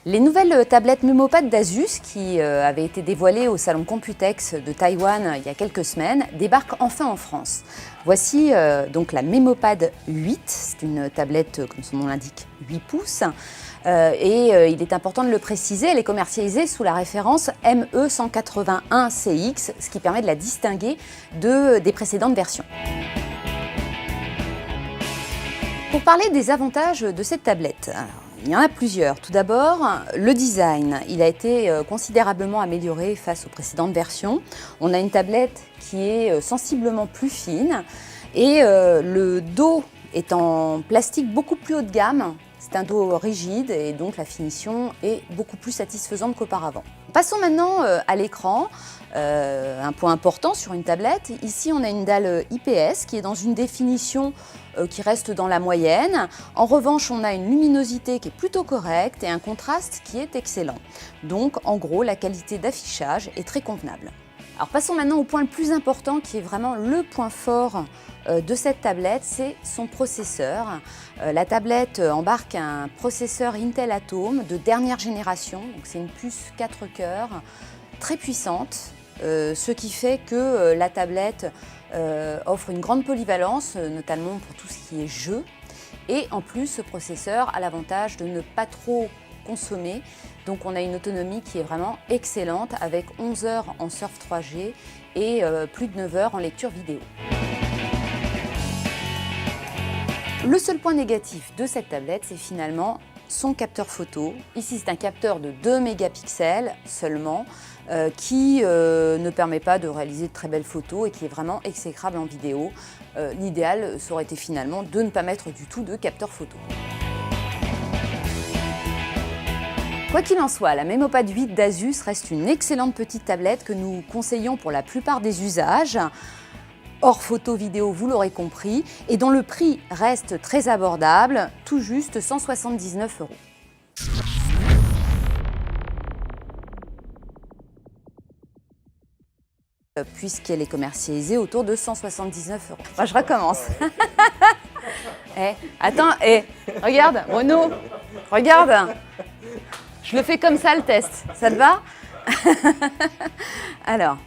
Les nouvelles tablettes Memopad d'Asus, qui avaient été dévoilées au salon Computex de Taïwan il y a quelques semaines, débarquent enfin en France. Voici donc la Memopad 8, c'est une tablette, comme son nom l'indique, 8 pouces. Il est important de le préciser, elle est commercialisée sous la référence ME181CX, ce qui permet de la distinguer des précédentes versions. Pour parler des avantages de cette tablette, il y en a plusieurs. Tout d'abord, le design. Il a été considérablement amélioré face aux précédentes versions. On a une tablette qui est sensiblement plus fine et le dos est en plastique beaucoup plus haut de gamme. C'est un dos rigide et donc la finition est beaucoup plus satisfaisante qu'auparavant. Passons maintenant à l'écran. Un point important sur une tablette, ici on a une dalle IPS qui est dans une définition qui reste dans la moyenne. En revanche, on a une luminosité qui est plutôt correcte et un contraste qui est excellent. Donc en gros, la qualité d'affichage est très convenable. Alors passons maintenant au point le plus important qui est vraiment le point fort de cette tablette, c'est son processeur. La tablette embarque un processeur Intel Atom de dernière génération, donc c'est une puce 4 cœurs très puissante, ce qui fait que la tablette offre une grande polyvalence, notamment pour tout ce qui est jeu. Et en plus, ce processeur a l'avantage de ne pas trop consommer. Donc on a une autonomie qui est vraiment excellente avec 11 heures en surf 3G et plus de 9 heures en lecture vidéo. Le seul point négatif de cette tablette, c'est finalement son capteur photo. Ici, c'est un capteur de 2 mégapixels seulement qui ne permet pas de réaliser de très belles photos et qui est vraiment exécrable en vidéo. L'idéal, ça aurait été finalement de ne pas mettre du tout de capteur photo. Quoi qu'il en soit, la Memopad 8 d'Asus reste une excellente petite tablette que nous conseillons pour la plupart des usages, hors photo vidéo, vous l'aurez compris, et dont le prix reste très abordable, tout juste 179 €. Puisqu'elle est commercialisée autour de 179 €. Moi, je recommence. Attends, regarde, Bruno, regarde. Je le fais comme ça, le test. Ça te va? Alors.